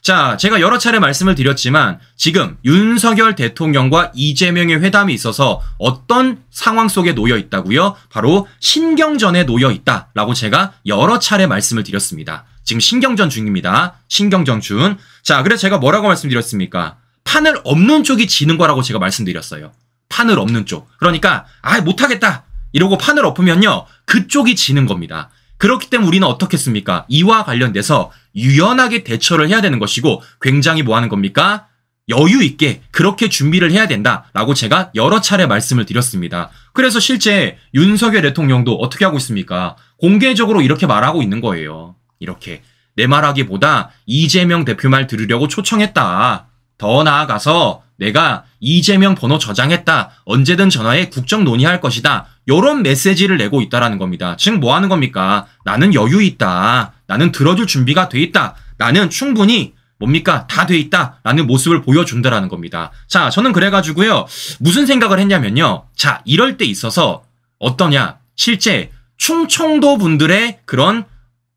자, 제가 여러 차례 말씀을 드렸지만 지금 윤석열 대통령과 이재명의 회담이 있어서 어떤 상황 속에 놓여 있다고요? 바로 신경전에 놓여 있다라고 제가 여러 차례 말씀을 드렸습니다. 지금 신경전 중입니다. 신경전 중. 자, 그래서 제가 뭐라고 말씀드렸습니까? 판을 없는 쪽이 지는 거라고 제가 말씀드렸어요. 판을 없는 쪽. 그러니까 못하겠다 이러고 판을 엎으면요, 그쪽이 지는 겁니다. 그렇기 때문에 우리는 어떻게 했습니까? 이와 관련돼서 유연하게 대처를 해야 되는 것이고 굉장히 뭐 하는 겁니까? 여유 있게 그렇게 준비를 해야 된다라고 제가 여러 차례 말씀을 드렸습니다. 그래서 실제 윤석열 대통령도 어떻게 하고 있습니까? 공개적으로 이렇게 말하고 있는 거예요. 이렇게 내 말하기보다 이재명 대표 말 들으려고 초청했다. 더 나아가서 내가 이재명 번호 저장했다. 언제든 전화해 국정 논의할 것이다. 이런 메시지를 내고 있다라는 겁니다. 즉 뭐 하는 겁니까? 나는 여유 있다. 나는 들어줄 준비가 돼 있다. 나는 충분히 뭡니까? 다 돼 있다. 라는 모습을 보여준다라는 겁니다. 자, 저는 그래가지고요. 무슨 생각을 했냐면요. 자, 이럴 때 있어서 어떠냐? 실제 충청도 분들의 그런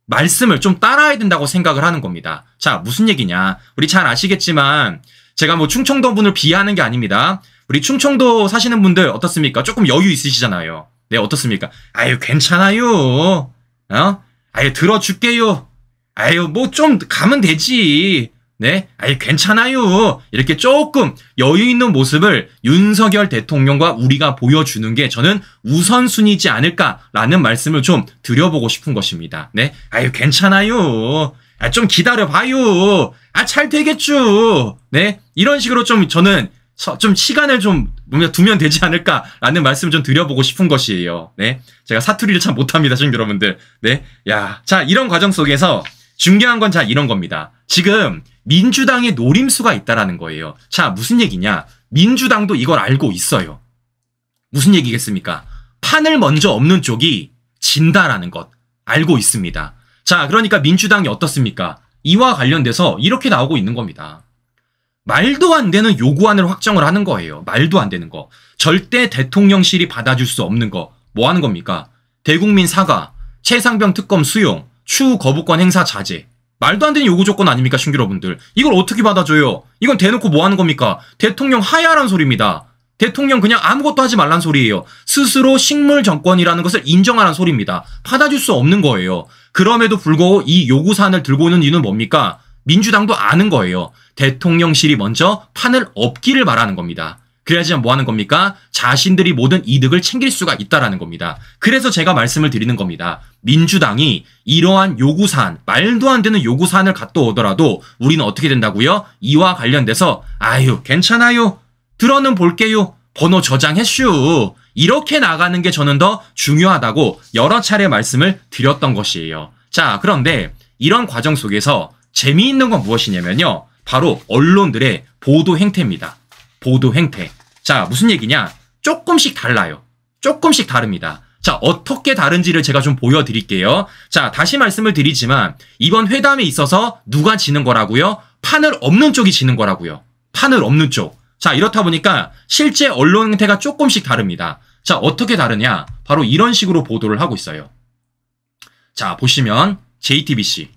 말씀을 좀 따라야 된다고 생각을 하는 겁니다. 자, 무슨 얘기냐? 우리 잘 아시겠지만 제가 뭐 충청도 분을 비하하는 게 아닙니다. 우리 충청도 사시는 분들 어떻습니까? 조금 여유 있으시잖아요. 네, 어떻습니까? 아유, 괜찮아요. 아유, 들어줄게요. 아유, 뭐 좀 가면 되지. 네, 아유, 괜찮아요. 이렇게 조금 여유 있는 모습을 윤석열 대통령과 우리가 보여주는 게 저는 우선순위지 않을까라는 말씀을 좀 드려보고 싶은 것입니다. 네, 아유, 괜찮아요. 좀 기다려봐요. 잘 되겠죠. 네, 이런 식으로 좀 저는 좀 시간을 좀 두면 되지 않을까라는 말씀 좀 드려보고 싶은 것이에요. 네, 제가 사투리를 참 못합니다, 지금 여러분들. 네, 자, 이런 과정 속에서 중요한 건 자, 이런 겁니다. 지금 민주당의 노림수가 있다라는 거예요. 자, 무슨 얘기냐? 민주당도 이걸 알고 있어요. 무슨 얘기겠습니까? 판을 먼저 엎는 쪽이 진다라는 것 알고 있습니다. 자, 그러니까 민주당이 어떻습니까? 이와 관련돼서 이렇게 나오고 있는 겁니다. 말도 안 되는 요구안을 확정을 하는 거예요. 말도 안 되는 거. 절대 대통령실이 받아줄 수 없는 거. 뭐 하는 겁니까? 대국민 사과, 최상병 특검 수용, 추후 거부권 행사 자제. 말도 안 되는 요구 조건 아닙니까, 신규 여러분들? 이걸 어떻게 받아줘요? 이건 대놓고 뭐 하는 겁니까? 대통령 하야란 소리입니다. 대통령 그냥 아무것도 하지 말란 소리예요. 스스로 식물 정권이라는 것을 인정하라는 소리입니다. 받아줄 수 없는 거예요. 그럼에도 불구하고 이 요구사안을 들고 오는 이유는 뭡니까? 민주당도 아는 거예요. 대통령실이 먼저 판을 엎기를 바라는 겁니다. 그래야지만 뭐 하는 겁니까? 자신들이 모든 이득을 챙길 수가 있다라는 겁니다. 그래서 제가 말씀을 드리는 겁니다. 민주당이 이러한 요구사안, 말도 안 되는 요구사안을 갖다 오더라도 우리는 어떻게 된다고요? 이와 관련돼서 아유, 괜찮아요. 들어는 볼게요. 번호 저장했슈. 이렇게 나가는 게 저는 더 중요하다고 여러 차례 말씀을 드렸던 것이에요. 자, 그런데 이런 과정 속에서 재미있는 건 무엇이냐면요. 바로 언론들의 보도 행태입니다. 보도 행태. 자, 무슨 얘기냐? 조금씩 달라요. 조금씩 다릅니다. 자, 어떻게 다른지를 제가 좀 보여드릴게요. 자, 다시 말씀을 드리지만 이번 회담에 있어서 누가 지는 거라고요? 판을 엎는 쪽이 지는 거라고요. 판을 엎는 쪽. 자, 이렇다 보니까 실제 언론 행태가 조금씩 다릅니다. 자, 어떻게 다르냐? 바로 이런 식으로 보도를 하고 있어요. 자, 보시면 JTBC.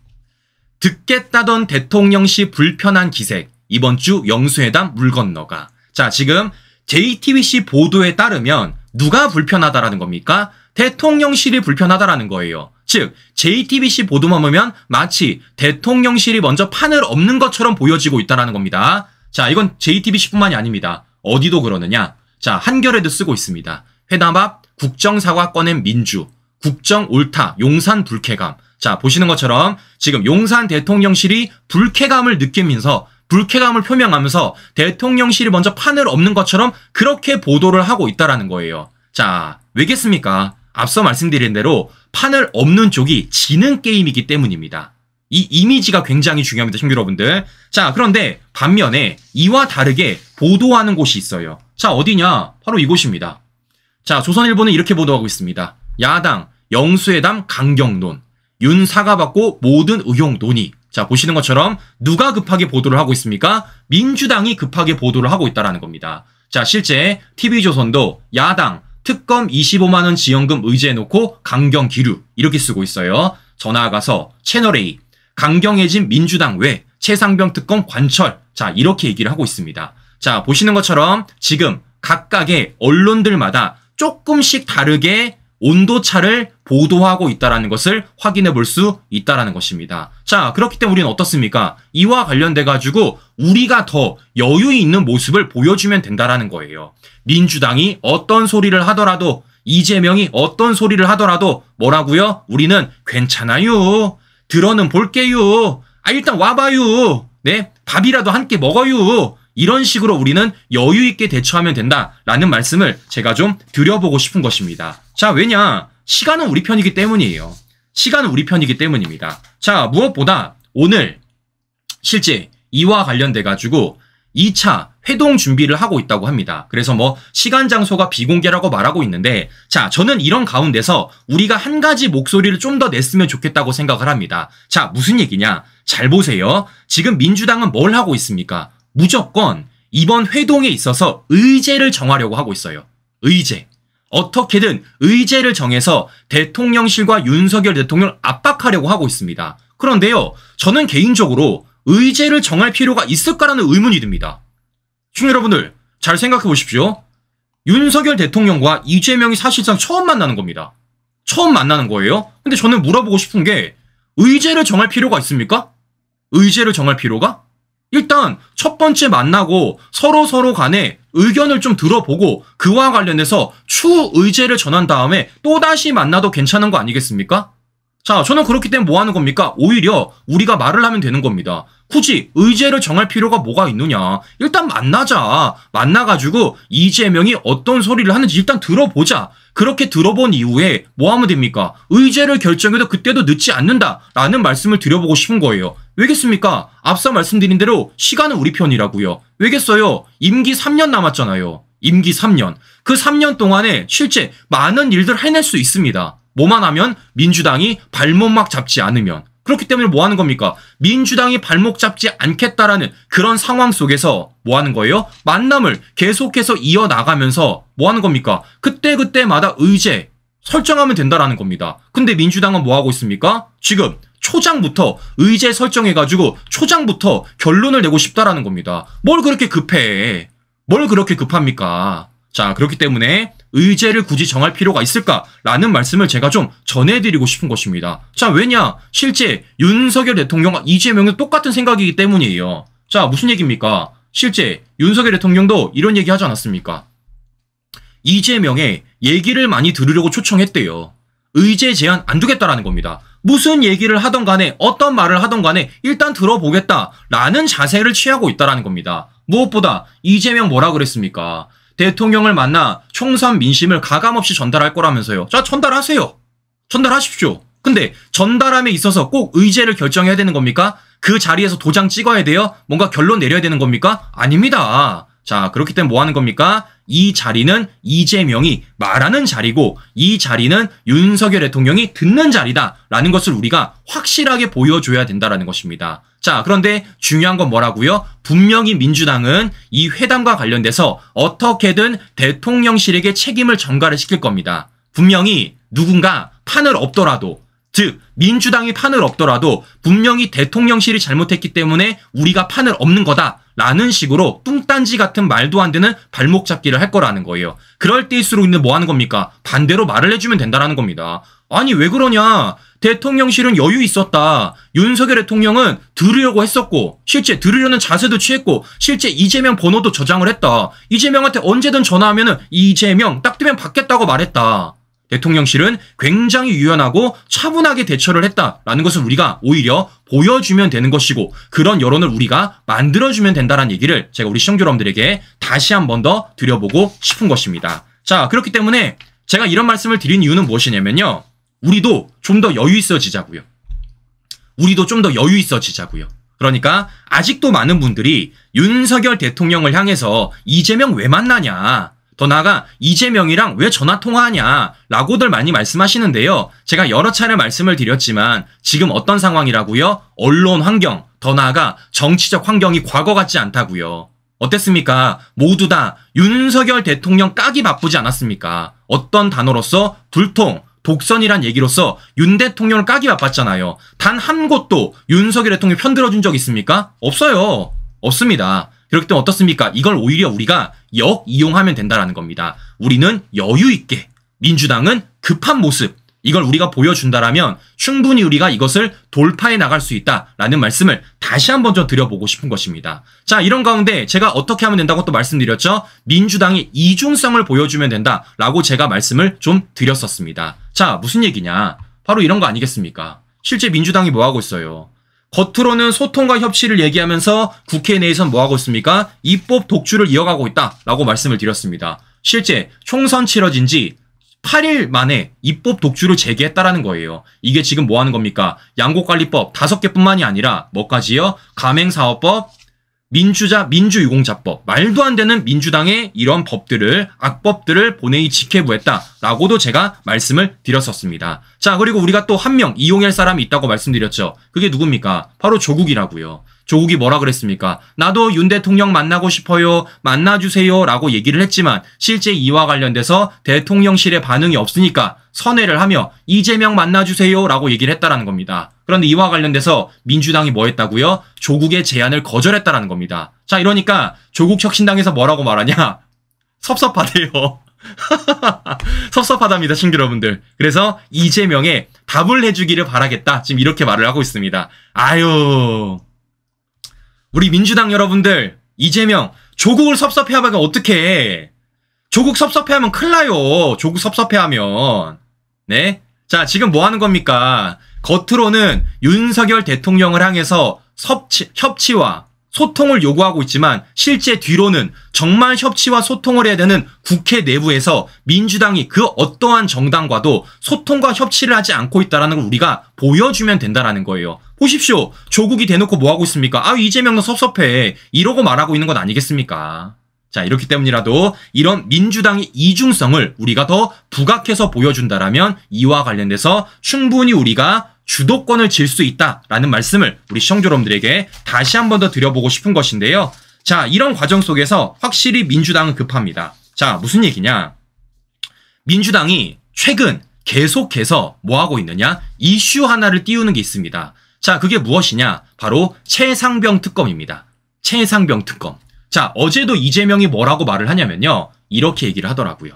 듣겠다던 대통령씨 불편한 기색. 이번 주 영수회담 물 건너가. 자, 지금 JTBC 보도에 따르면 누가 불편하다라는 겁니까? 대통령실이 불편하다라는 거예요. 즉 JTBC 보도만 보면 마치 대통령실이 먼저 판을 엎는 것처럼 보여지고 있다는 겁니다. 자, 이건 JTBC뿐만이 아닙니다. 어디도 그러느냐? 자, 한겨레도 쓰고 있습니다. 회담 앞 국정사과 꺼낸 민주, 국정 옳다, 용산 불쾌감. 자, 보시는 것처럼 지금 용산 대통령실이 불쾌감을 느끼면서 불쾌감을 표명하면서 대통령실이 먼저 판을 엎는 것처럼 그렇게 보도를 하고 있다라는 거예요. 자, 왜겠습니까? 앞서 말씀드린 대로 판을 엎는 쪽이 지는 게임이기 때문입니다. 이 이미지가 굉장히 중요합니다, 신규 여러분들. 자, 그런데 반면에 이와 다르게 보도하는 곳이 있어요. 자, 어디냐? 바로 이곳입니다. 자, 조선일보는 이렇게 보도하고 있습니다. 야당 영수회담 강경론, 윤 사과받고 모든 의혹 논의. 자, 보시는 것처럼 누가 급하게 보도를 하고 있습니까? 민주당이 급하게 보도를 하고 있다는 겁니다. 자, 실제 TV조선도 야당 특검 25만 원 지원금 의제해놓고 강경 기류 이렇게 쓰고 있어요. 저 나아가서 채널A 강경해진 민주당 외 최상병 특검 관철. 자, 이렇게 얘기를 하고 있습니다. 자, 보시는 것처럼 지금 각각의 언론들마다 조금씩 다르게 온도차를 보도하고 있다는 것을 확인해 볼 수 있다는 것입니다. 자, 그렇기 때문에 우리는 어떻습니까? 이와 관련돼 가지고 우리가 더 여유 있는 모습을 보여주면 된다는 거예요. 민주당이 어떤 소리를 하더라도, 이재명이 어떤 소리를 하더라도 뭐라고요? 우리는 괜찮아요. 들어는 볼게요. 일단 와봐요. 네, 밥이라도 한 끼 먹어요. 이런 식으로 우리는 여유 있게 대처하면 된다라는 말씀을 제가 좀 드려보고 싶은 것입니다. 자, 왜냐? 시간은 우리 편이기 때문이에요. 시간은 우리 편이기 때문입니다. 자, 무엇보다 오늘 실제 이와 관련돼 가지고 2차 회동 준비를 하고 있다고 합니다. 그래서 뭐 시간 장소가 비공개라고 말하고 있는데, 자, 저는 이런 가운데서 우리가 한 가지 목소리를 좀 더 냈으면 좋겠다고 생각을 합니다. 자, 무슨 얘기냐? 잘 보세요. 지금 민주당은 뭘 하고 있습니까? 무조건 이번 회동에 있어서 의제를 정하려고 하고 있어요. 의제. 어떻게든 의제를 정해서 대통령실과 윤석열 대통령을 압박하려고 하고 있습니다. 그런데요, 저는 개인적으로 의제를 정할 필요가 있을까라는 의문이 듭니다. 시청자 여러분들, 잘 생각해 보십시오. 윤석열 대통령과 이재명이 사실상 처음 만나는 겁니다. 처음 만나는 거예요. 근데 저는 물어보고 싶은 게, 의제를 정할 필요가 있습니까? 의제를 정할 필요가? 일단 첫 번째 만나고 서로 간에 의견을 좀 들어보고 그와 관련해서 추후 의제를 전한 다음에 또다시 만나도 괜찮은 거 아니겠습니까? 자, 저는 그렇기 때문에 뭐 하는 겁니까? 오히려 우리가 말을 하면 되는 겁니다. 굳이 의제를 정할 필요가 뭐가 있느냐. 일단 만나자. 만나가지고 이재명이 어떤 소리를 하는지 일단 들어보자. 그렇게 들어본 이후에 뭐 하면 됩니까? 의제를 결정해도 그때도 늦지 않는다라는 말씀을 드려보고 싶은 거예요. 왜겠습니까? 앞서 말씀드린 대로 시간은 우리 편이라고요. 왜겠어요? 임기 3년 남았잖아요. 임기 3년. 그 3년 동안에 실제 많은 일들 해낼 수 있습니다. 뭐만 하면? 민주당이 발목막 잡지 않으면. 그렇기 때문에 뭐 하는 겁니까? 민주당이 발목 잡지 않겠다라는 그런 상황 속에서 뭐 하는 거예요? 만남을 계속해서 이어나가면서 뭐 하는 겁니까? 그때마다 의제 설정하면 된다라는 겁니다. 근데 민주당은 뭐 하고 있습니까? 지금 초장부터 의제 설정해가지고 초장부터 결론을 내고 싶다라는 겁니다. 뭘 그렇게 급해? 뭘 그렇게 급합니까? 자, 그렇기 때문에 의제를 굳이 정할 필요가 있을까라는 말씀을 제가 좀 전해드리고 싶은 것입니다. 자, 왜냐? 실제 윤석열 대통령과 이재명은 똑같은 생각이기 때문이에요. 자, 무슨 얘기입니까? 실제 윤석열 대통령도 이런 얘기 하지 않았습니까? 이재명의 얘기를 많이 들으려고 초청했대요. 의제 제안 안 두겠다라는 겁니다. 무슨 얘기를 하던 간에 어떤 말을 하던 간에 일단 들어보겠다라는 자세를 취하고 있다라는 겁니다. 무엇보다 이재명 뭐라 그랬습니까? 대통령을 만나 총선 민심을 가감없이 전달할 거라면서요. 자, 전달하세요. 전달하십시오. 근데 전달함에 있어서 꼭 의제를 결정해야 되는 겁니까? 그 자리에서 도장 찍어야 돼요? 뭔가 결론 내려야 되는 겁니까? 아닙니다. 자, 그렇기 때문에 뭐 하는 겁니까? 이 자리는 이재명이 말하는 자리고 이 자리는 윤석열 대통령이 듣는 자리다라는 것을 우리가 확실하게 보여줘야 된다라는 것입니다. 자, 그런데 중요한 건 뭐라고요? 분명히 민주당은 이 회담과 관련돼서 어떻게든 대통령실에게 책임을 전가를 시킬 겁니다. 분명히 누군가 판을 엎더라도, 즉 민주당이 판을 엎더라도 분명히 대통령실이 잘못했기 때문에 우리가 판을 엎는 거다라는 식으로 뚱딴지 같은 말도 안 되는 발목 잡기를 할 거라는 거예요. 그럴 때일수록 뭐 하는 겁니까? 반대로 말을 해주면 된다라는 겁니다. 아니, 왜 그러냐? 대통령실은 여유 있었다. 윤석열 대통령은 들으려고 했었고 실제 들으려는 자세도 취했고 실제 이재명 번호도 저장을 했다. 이재명한테 언제든 전화하면은 이재명 딱 뜨면 받겠다고 말했다. 대통령실은 굉장히 유연하고 차분하게 대처를 했다라는 것을 우리가 오히려 보여주면 되는 것이고 그런 여론을 우리가 만들어주면 된다는 얘기를 제가 우리 시청자 여러분들에게 다시 한 번 더 드려보고 싶은 것입니다. 자, 그렇기 때문에 제가 이런 말씀을 드린 이유는 무엇이냐면요. 우리도 좀 더 여유 있어지자고요. 우리도 좀 더 여유 있어지자고요. 그러니까 아직도 많은 분들이 윤석열 대통령을 향해서 이재명 왜 만나냐, 더 나아가 이재명이랑 왜 전화통화하냐 라고들 많이 말씀하시는데요. 제가 여러 차례 말씀을 드렸지만 지금 어떤 상황이라고요? 언론 환경, 더 나아가 정치적 환경이 과거 같지 않다고요. 어땠습니까? 모두 다 윤석열 대통령 까기 바쁘지 않았습니까? 어떤 단어로서 불통, 독선이란 얘기로서 윤 대통령을 까기 바빴잖아요. 단 한 곳도 윤석열 대통령 편들어준 적 있습니까? 없어요. 없습니다. 그렇기 때문에 어떻습니까? 이걸 오히려 우리가 역이용하면 된다라는 겁니다. 우리는 여유 있게, 민주당은 급한 모습, 이걸 우리가 보여준다라면 충분히 우리가 이것을 돌파해 나갈 수 있다라는 말씀을 다시 한번 좀 드려보고 싶은 것입니다. 자, 이런 가운데 제가 어떻게 하면 된다고 또 말씀드렸죠? 민주당이 이중성을 보여주면 된다라고 제가 말씀을 좀 드렸었습니다. 자, 무슨 얘기냐? 바로 이런 거 아니겠습니까? 실제 민주당이 뭐 하고 있어요? 겉으로는 소통과 협치를 얘기하면서 국회 내에선 뭐 하고 있습니까? 입법 독주를 이어가고 있다라고 말씀을 드렸습니다. 실제 총선 치러진 지 8일 만에 입법 독주를 재개했다라는 거예요. 이게 지금 뭐 하는 겁니까? 양곡관리법 5개뿐만이 아니라 뭐까지요? 가맹사업법, 민주유공자법, 말도 안 되는 민주당의 이런 법들을, 악법들을 본회의 직회부했다라고도 제가 말씀을 드렸었습니다. 자, 그리고 우리가 또 한 명 이용할 사람이 있다고 말씀드렸죠. 그게 누굽니까? 바로 조국이라고요. 조국이 뭐라 그랬습니까? 나도 윤 대통령 만나고 싶어요. 만나주세요. 라고 얘기를 했지만 실제 이와 관련돼서 대통령실의 반응이 없으니까 선회를 하며 이재명 만나주세요. 라고 얘기를 했다라는 겁니다. 그런데 이와 관련돼서 민주당이 뭐 했다고요? 조국의 제안을 거절했다라는 겁니다. 자, 이러니까 조국 혁신당에서 뭐라고 말하냐? 섭섭하대요. 섭섭하답니다, 친구 여러분들. 그래서 이재명에 답을 해주기를 바라겠다. 지금 이렇게 말을 하고 있습니다. 아유... 우리 민주당 여러분들, 이재명, 조국을 섭섭해하면 어떡해. 조국 섭섭해하면 큰일 나요. 조국 섭섭해하면. 네? 자, 지금 뭐 하는 겁니까? 겉으로는 윤석열 대통령을 향해서 협치와 소통을 요구하고 있지만 실제 뒤로는 정말 협치와 소통을 해야 되는 국회 내부에서 민주당이 그 어떠한 정당과도 소통과 협치를 하지 않고 있다는 걸 우리가 보여주면 된다는 거예요. 보십시오. 조국이 대놓고 뭐 하고 있습니까? 아, 이재명도 섭섭해. 이러고 말하고 있는 것 아니겠습니까? 자, 이렇기 때문이라도 이런 민주당의 이중성을 우리가 더 부각해서 보여준다라면 이와 관련돼서 충분히 우리가 주도권을 질 수 있다라는 말씀을 우리 시청자 여러분들에게 다시 한 번 더 드려보고 싶은 것인데요. 자, 이런 과정 속에서 확실히 민주당은 급합니다. 자, 무슨 얘기냐? 민주당이 최근 계속해서 뭐 하고 있느냐? 이슈 하나를 띄우는 게 있습니다. 자, 그게 무엇이냐? 바로 최상병 특검입니다. 최상병 특검. 자, 어제도 이재명이 뭐라고 말을 하냐면요. 이렇게 얘기를 하더라고요.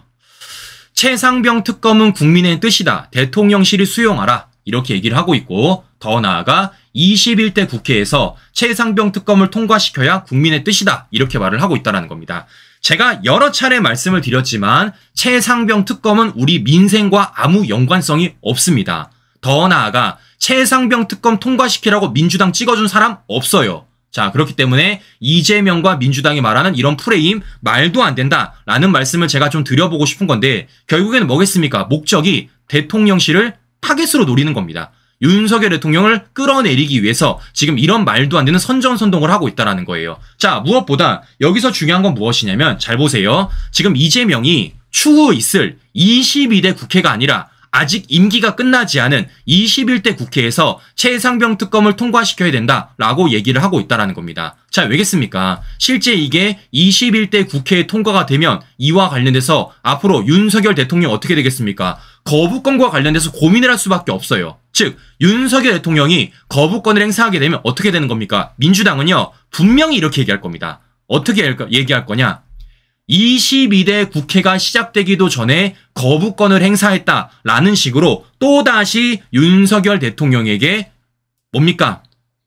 최상병 특검은 국민의 뜻이다. 대통령실이 수용하라. 이렇게 얘기를 하고 있고, 더 나아가 21대 국회에서 최상병 특검을 통과시켜야 국민의 뜻이다. 이렇게 말을 하고 있다는 겁니다. 제가 여러 차례 말씀을 드렸지만 최상병 특검은 우리 민생과 아무 연관성이 없습니다. 더 나아가 최상병 특검 통과시키라고 민주당 찍어준 사람 없어요. 자, 그렇기 때문에 이재명과 민주당이 말하는 이런 프레임 말도 안 된다라는 말씀을 제가 좀 드려보고 싶은 건데 결국에는 뭐겠습니까? 목적이 대통령실을 타겟으로 노리는 겁니다. 윤석열 대통령을 끌어내리기 위해서 지금 이런 말도 안 되는 선전선동을 하고 있다는 거예요. 자, 무엇보다 여기서 중요한 건 무엇이냐면 잘 보세요. 지금 이재명이 추후 있을 22대 국회가 아니라 아직 임기가 끝나지 않은 21대 국회에서 최상병 특검을 통과시켜야 된다라고 얘기를 하고 있다는 겁니다. 자, 왜겠습니까? 실제 이게 21대 국회에 통과가 되면 이와 관련돼서 앞으로 윤석열 대통령 어떻게 되겠습니까? 거부권과 관련돼서 고민을 할 수밖에 없어요. 즉 윤석열 대통령이 거부권을 행사하게 되면 어떻게 되는 겁니까? 민주당은요 분명히 이렇게 얘기할 겁니다. 어떻게 얘기할 거냐? 22대 국회가 시작되기도 전에 거부권을 행사했다라는 식으로 또다시 윤석열 대통령에게 뭡니까?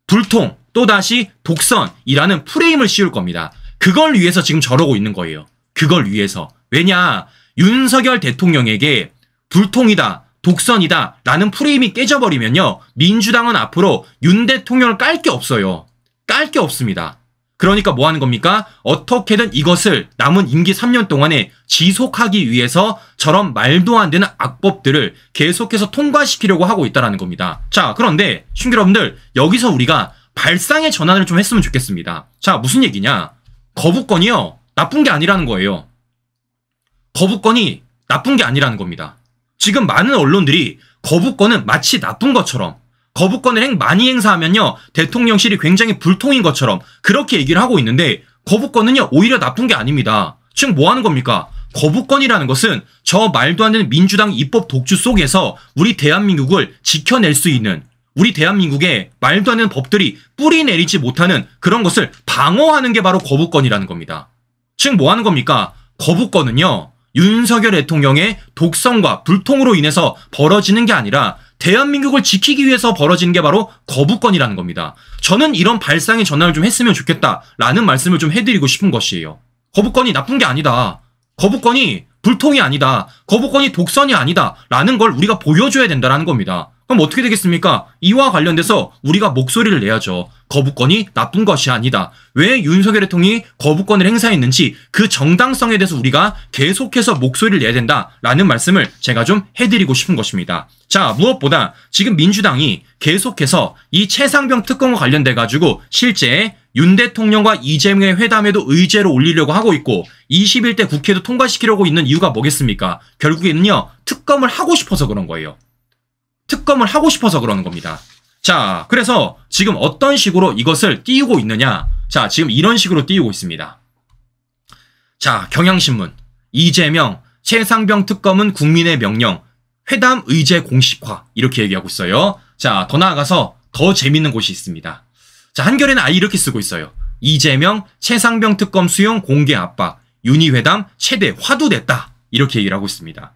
불통, 또다시 독선이라는 프레임을 씌울 겁니다. 그걸 위해서 지금 저러고 있는 거예요. 그걸 위해서. 왜냐? 윤석열 대통령에게 불통이다, 독선이다 라는 프레임이 깨져버리면요. 민주당은 앞으로 윤 대통령을 깔 게 없어요. 깔 게 없습니다. 그러니까 뭐 하는 겁니까? 어떻게든 이것을 남은 임기 3년 동안에 지속하기 위해서 저런 말도 안 되는 악법들을 계속해서 통과시키려고 하고 있다는 겁니다. 자, 그런데 시청자 여러분들 여기서 우리가 발상의 전환을 좀 했으면 좋겠습니다. 자, 무슨 얘기냐? 거부권이요. 나쁜 게 아니라는 거예요. 거부권이 나쁜 게 아니라는 겁니다. 지금 많은 언론들이 거부권은 마치 나쁜 것처럼 거부권을 많이 행사하면요 대통령실이 굉장히 불통인 것처럼 그렇게 얘기를 하고 있는데 거부권은요 오히려 나쁜 게 아닙니다. 지금 뭐 하는 겁니까? 거부권이라는 것은 저 말도 안 되는 민주당 입법 독주 속에서 우리 대한민국을 지켜낼 수 있는, 우리 대한민국에 말도 안 되는 법들이 뿌리 내리지 못하는 그런 것을 방어하는 게 바로 거부권이라는 겁니다. 즉 뭐 하는 겁니까? 거부권은요, 윤석열 대통령의 독성과 불통으로 인해서 벌어지는 게 아니라 대한민국을 지키기 위해서 벌어지는 게 바로 거부권이라는 겁니다. 저는 이런 발상의 전환을 좀 했으면 좋겠다라는 말씀을 좀 해드리고 싶은 것이에요. 거부권이 나쁜 게 아니다. 거부권이 불통이 아니다. 거부권이 독선이 아니다. 라는 걸 우리가 보여줘야 된다는 겁니다. 그럼 어떻게 되겠습니까? 이와 관련돼서 우리가 목소리를 내야죠. 거부권이 나쁜 것이 아니다. 왜 윤석열 대통령이 거부권을 행사했는지 그 정당성에 대해서 우리가 계속해서 목소리를 내야 된다라는 말씀을 제가 좀 해드리고 싶은 것입니다. 자, 무엇보다 지금 민주당이 계속해서 이 최상병 특검과 관련돼가지고 실제 윤 대통령과 이재명의 회담에도 의제로 올리려고 하고 있고 21대 국회도 통과시키려고 있는 이유가 뭐겠습니까? 결국에는요, 특검을 하고 싶어서 그런 거예요. 특검을 하고 싶어서 그러는 겁니다. 자, 그래서 지금 어떤 식으로 이것을 띄우고 있느냐? 자, 지금 이런 식으로 띄우고 있습니다. 자, 경향신문. 이재명, 최상병 특검은 국민의 명령, 회담 의제 공식화. 이렇게 얘기하고 있어요. 자, 더 나아가서 더 재밌는 곳이 있습니다. 자, 한겨레는 아예 이렇게 쓰고 있어요. 이재명, 최상병 특검 수용 공개 압박, 윤희 회담 최대 화두됐다. 이렇게 얘기를 하고 있습니다.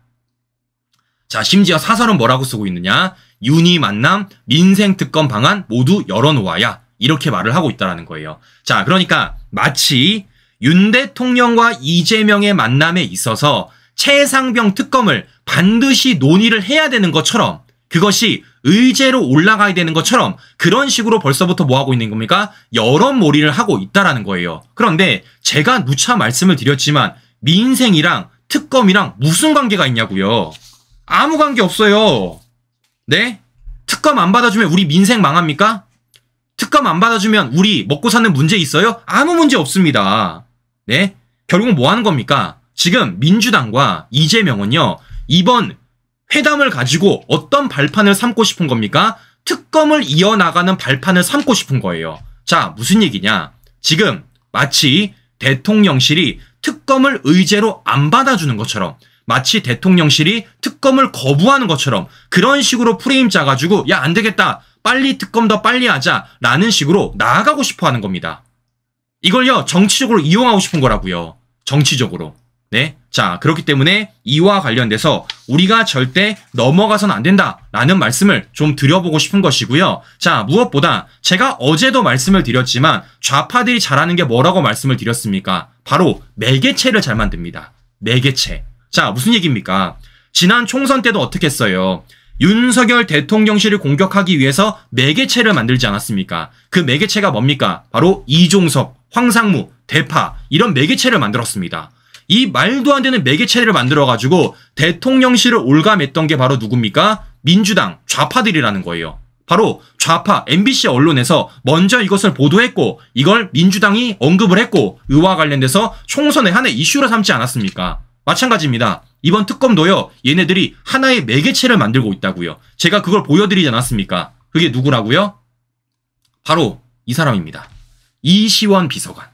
자, 심지어 사설은 뭐라고 쓰고 있느냐? 윤희 만남, 민생 특검 방안 모두 열어놓아야. 이렇게 말을 하고 있다는 거예요. 자, 그러니까 마치 윤 대통령과 이재명의 만남에 있어서 최상병 특검을 반드시 논의를 해야 되는 것처럼, 그것이 의제로 올라가야 되는 것처럼 그런 식으로 벌써부터 뭐 하고 있는 겁니까? 여론몰이를 하고 있다라는 거예요. 그런데 제가 누차 말씀을 드렸지만 민생이랑 특검이랑 무슨 관계가 있냐고요? 아무 관계 없어요. 네? 특검 안 받아주면 우리 민생 망합니까? 특검 안 받아주면 우리 먹고 사는 문제 있어요? 아무 문제 없습니다. 네? 결국 뭐 하는 겁니까? 지금 민주당과 이재명은요, 이번 회담을 가지고 어떤 발판을 삼고 싶은 겁니까? 특검을 이어나가는 발판을 삼고 싶은 거예요. 자, 무슨 얘기냐? 지금 마치 대통령실이 특검을 의제로 안 받아주는 것처럼, 마치 대통령실이 특검을 거부하는 것처럼 그런 식으로 프레임 짜가지고 야, 안 되겠다. 빨리 특검 더 빨리 하자. 라는 식으로 나아가고 싶어 하는 겁니다. 이걸요, 정치적으로 이용하고 싶은 거라고요. 정치적으로. 네. 자, 그렇기 때문에 이와 관련돼서 우리가 절대 넘어가선 안 된다라는 말씀을 좀 드려보고 싶은 것이고요. 자, 무엇보다 제가 어제도 말씀을 드렸지만 좌파들이 잘하는 게 뭐라고 말씀을 드렸습니까? 바로 매개체를 잘 만듭니다. 매개체. 자, 무슨 얘기입니까? 지난 총선 때도 어떻게 했어요? 윤석열 대통령실을 공격하기 위해서 매개체를 만들지 않았습니까? 그 매개체가 뭡니까? 바로 이종석, 황상무, 대파 이런 매개체를 만들었습니다. 이 말도 안 되는 매개체를 만들어가지고 대통령실을 올감했던 게 바로 누굽니까? 민주당, 좌파들이라는 거예요. 바로 좌파, MBC 언론에서 먼저 이것을 보도했고 이걸 민주당이 언급을 했고 의와 관련돼서 총선의 하나의 이슈로 삼지 않았습니까? 마찬가지입니다. 이번 특검도요, 얘네들이 하나의 매개체를 만들고 있다고요. 제가 그걸 보여드리지 않았습니까? 그게 누구라고요? 바로 이 사람입니다. 이시원 비서관.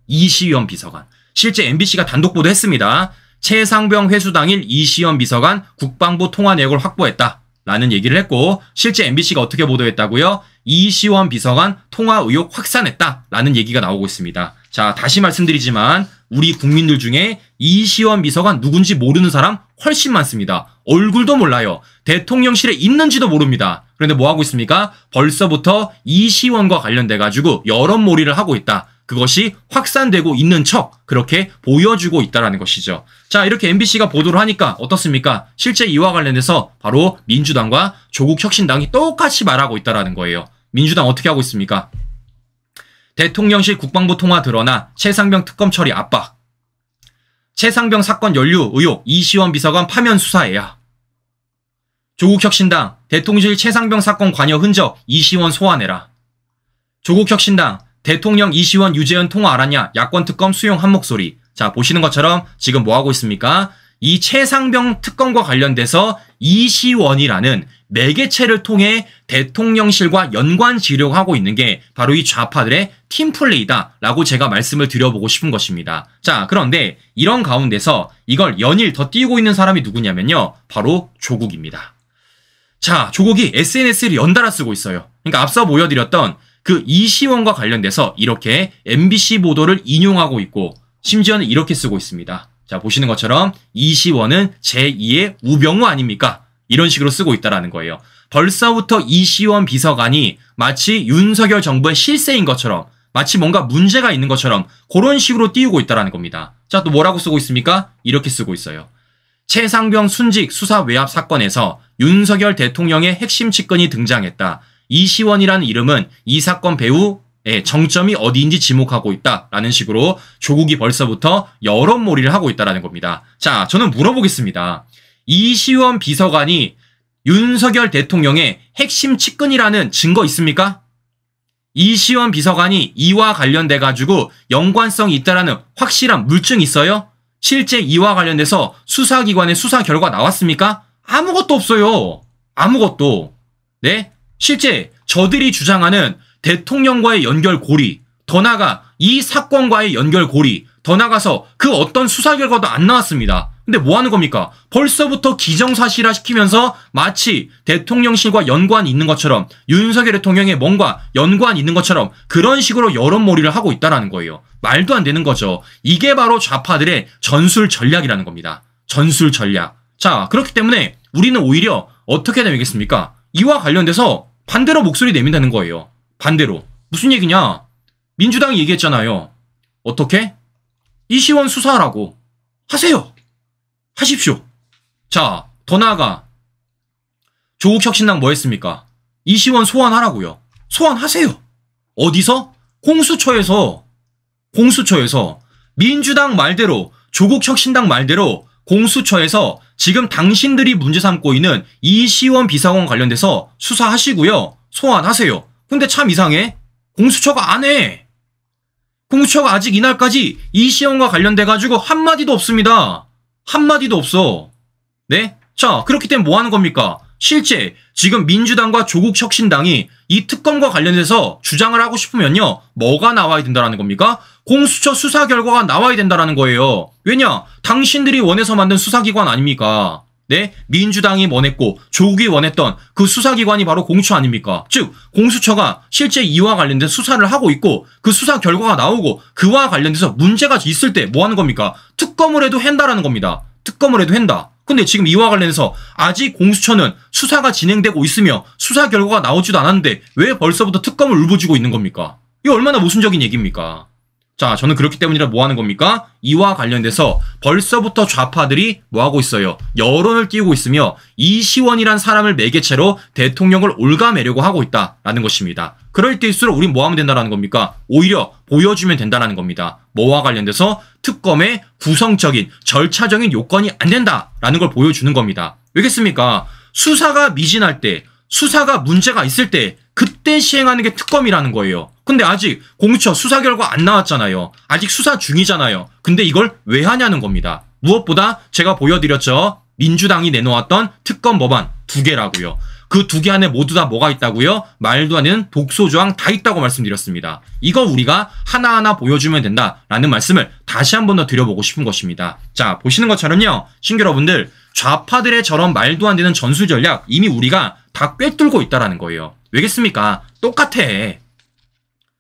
이시원 비서관. 실제 MBC가 단독 보도했습니다. 최상병 회수 당일 이시원 비서관 국방부 통화 내역을 확보했다. 라는 얘기를 했고 실제 MBC가 어떻게 보도했다고요? 이시원 비서관 통화 의혹 확산했다. 라는 얘기가 나오고 있습니다. 자, 다시 말씀드리지만 우리 국민들 중에 이시원 비서관 누군지 모르는 사람 훨씬 많습니다. 얼굴도 몰라요. 대통령실에 있는지도 모릅니다. 그런데 뭐 하고 있습니까? 벌써부터 이시원과 관련돼가지고 여론몰이를 하고 있다. 그것이 확산되고 있는 척 그렇게 보여주고 있다는 것이죠. 자, 이렇게 MBC가 보도를 하니까 어떻습니까? 실제 이와 관련돼서 바로 민주당과 조국혁신당이 똑같이 말하고 있다는 거예요. 민주당 어떻게 하고 있습니까? 대통령실 국방부 통화 드러나 최상병 특검 처리 압박. 최상병 사건 연루 의혹 이시원 비서관 파면 수사해야. 조국혁신당 대통령실 최상병 사건 관여 흔적 이시원 소환해라. 조국혁신당 대통령 이시원 유재현 통화 알았냐? 야권 특검 수용 한 목소리. 자, 보시는 것처럼 지금 뭐 하고 있습니까? 이 최상병 특검과 관련돼서 이시원이라는 매개체를 통해 대통령실과 연관 지으려고 하고 있는 게 바로 이 좌파들의 팀플레이다라고 제가 말씀을 드려보고 싶은 것입니다. 자, 그런데 이런 가운데서 이걸 연일 더 띄우고 있는 사람이 누구냐면요. 바로 조국입니다. 자, 조국이 SNS를 연달아 쓰고 있어요. 그러니까 앞서 보여드렸던 그 이시원과 관련돼서 이렇게 MBC 보도를 인용하고 있고 심지어는 이렇게 쓰고 있습니다. 자, 보시는 것처럼 이시원은 제2의 우병우 아닙니까? 이런 식으로 쓰고 있다라는 거예요. 벌써부터 이시원 비서관이 마치 윤석열 정부의 실세인 것처럼 마치 뭔가 문제가 있는 것처럼 그런 식으로 띄우고 있다라는 겁니다. 자, 또 뭐라고 쓰고 있습니까? 이렇게 쓰고 있어요. 최상병 순직 수사 외압 사건에서 윤석열 대통령의 핵심 측근이 등장했다. 이시원이라는 이름은 이 사건 배후의 정점이 어디인지 지목하고 있다라는 식으로 조국이 벌써부터 여론몰이를 하고 있다라는 겁니다. 자, 저는 물어보겠습니다. 이시원 비서관이 윤석열 대통령의 핵심 측근이라는 증거 있습니까? 이시원 비서관이 이와 관련돼 가지고 연관성이 있다라는 확실한 물증 있어요? 실제 이와 관련돼서 수사기관의 수사 결과 나왔습니까? 아무것도 없어요. 아무것도. 네? 실제 저들이 주장하는 대통령과의 연결고리, 더 나아가 이 사건과의 연결고리, 더 나아가서 그 어떤 수사 결과도 안 나왔습니다. 근데 뭐 하는 겁니까? 벌써부터 기정사실화 시키면서 마치 대통령실과 연관이 있는 것처럼 윤석열 대통령의 뭔가 연관이 있는 것처럼 그런 식으로 여론몰이를 하고 있다는 거예요. 말도 안 되는 거죠. 이게 바로 좌파들의 전술 전략이라는 겁니다. 전술 전략. 자, 그렇기 때문에 우리는 오히려 어떻게 되겠습니까? 이와 관련돼서 반대로 목소리 내민다는 거예요. 반대로. 무슨 얘기냐? 민주당이 얘기했잖아요. 어떻게? 이시원 수사하라고. 하세요. 하십시오. 자, 더 나아가 조국혁신당 뭐 했습니까? 이시원 소환하라고요. 소환하세요. 어디서? 공수처에서. 공수처에서. 민주당 말대로, 조국혁신당 말대로 공수처에서 지금 당신들이 문제 삼고 있는 이시원 비서관 관련돼서 수사하시고요. 소환하세요. 근데 참 이상해. 공수처가 안 해. 공수처가 아직 이날까지 이시원과 관련돼가지고 한마디도 없습니다. 한마디도 없어. 네? 자, 그렇기 때문에 뭐 하는 겁니까? 실제 지금 민주당과 조국혁신당이 이 특검과 관련해서 주장을 하고 싶으면요. 뭐가 나와야 된다는 겁니까? 공수처 수사 결과가 나와야 된다는 거예요. 왜냐? 당신들이 원해서 만든 수사기관 아닙니까? 네? 민주당이 원했고 조국이 원했던 그 수사기관이 바로 공수처 아닙니까? 즉 공수처가 실제 이와 관련된 수사를 하고 있고 그 수사 결과가 나오고 그와 관련돼서 문제가 있을 때 뭐 하는 겁니까? 특검을 해도 한다라는 겁니다. 특검을 해도 한다. 근데 지금 이와 관련해서 아직 공수처는 수사가 진행되고 있으며 수사 결과가 나오지도 않았는데 왜 벌써부터 특검을 울부짖고 있는 겁니까? 이거 얼마나 모순적인 얘기입니까? 자, 저는 그렇기 때문이라 뭐 하는 겁니까? 이와 관련돼서 벌써부터 좌파들이 뭐 하고 있어요? 여론을 띄우고 있으며 이시원이란 사람을 매개체로 대통령을 올가매려고 하고 있다라는 것입니다. 그럴 때일수록 우린 뭐 하면 된다는 겁니까? 오히려 보여주면 된다는 겁니다. 뭐와 관련돼서 특검의 구성적인 절차적인 요건이 안 된다라는 걸 보여주는 겁니다. 왜겠습니까? 수사가 미진할 때, 수사가 문제가 있을 때 그때 시행하는 게 특검이라는 거예요. 근데 아직 공수처 수사 결과 안 나왔잖아요. 아직 수사 중이잖아요. 근데 이걸 왜 하냐는 겁니다. 무엇보다 제가 보여드렸죠. 민주당이 내놓았던 특검 법안 2개라고요. 그 2개 안에 모두 다 뭐가 있다고요? 말도 안 되는 독소조항 다 있다고 말씀드렸습니다. 이거 우리가 하나하나 보여주면 된다라는 말씀을 다시 한 번 더 드려보고 싶은 것입니다. 자, 보시는 것처럼요. 신규 여러분들, 좌파들의 저런 말도 안 되는 전술 전략 이미 우리가 다 꿰뚫고 있다라는 거예요. 왜겠습니까? 똑같아.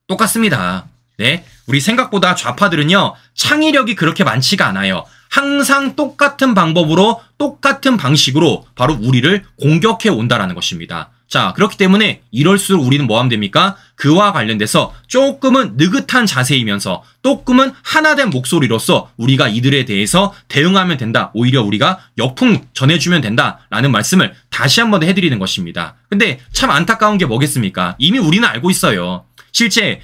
똑같습니다. 네, 우리 생각보다 좌파들은요. 창의력이 그렇게 많지가 않아요. 항상 똑같은 방법으로 똑같은 방식으로 바로 우리를 공격해 온다라는 것입니다. 자, 그렇기 때문에 이럴수록 우리는 뭐 하면 됩니까? 그와 관련돼서 조금은 느긋한 자세이면서 조금은 하나된 목소리로서 우리가 이들에 대해서 대응하면 된다. 오히려 우리가 역풍 전해주면 된다라는 말씀을 다시 한 번 더 해드리는 것입니다. 근데 참 안타까운 게 뭐겠습니까? 이미 우리는 알고 있어요. 실제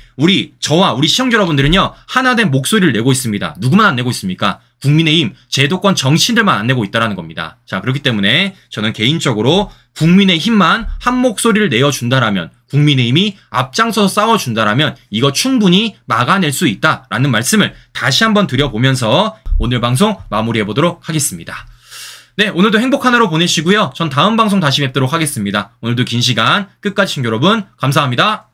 저와 우리 시청자 여러분들은요. 하나된 목소리를 내고 있습니다. 누구만 안 내고 있습니까? 국민의힘 제도권 정치인들만 안 내고 있다는 겁니다. 자, 그렇기 때문에 저는 개인적으로 국민의힘만 한 목소리를 내어준다라면, 국민의힘이 앞장서서 싸워준다라면 이거 충분히 막아낼 수 있다라는 말씀을 다시 한번 드려보면서 오늘 방송 마무리해보도록 하겠습니다. 네, 오늘도 행복한 하루 보내시고요. 전 다음 방송 다시 뵙도록 하겠습니다. 오늘도 긴 시간 끝까지 시청자 여러분 감사합니다.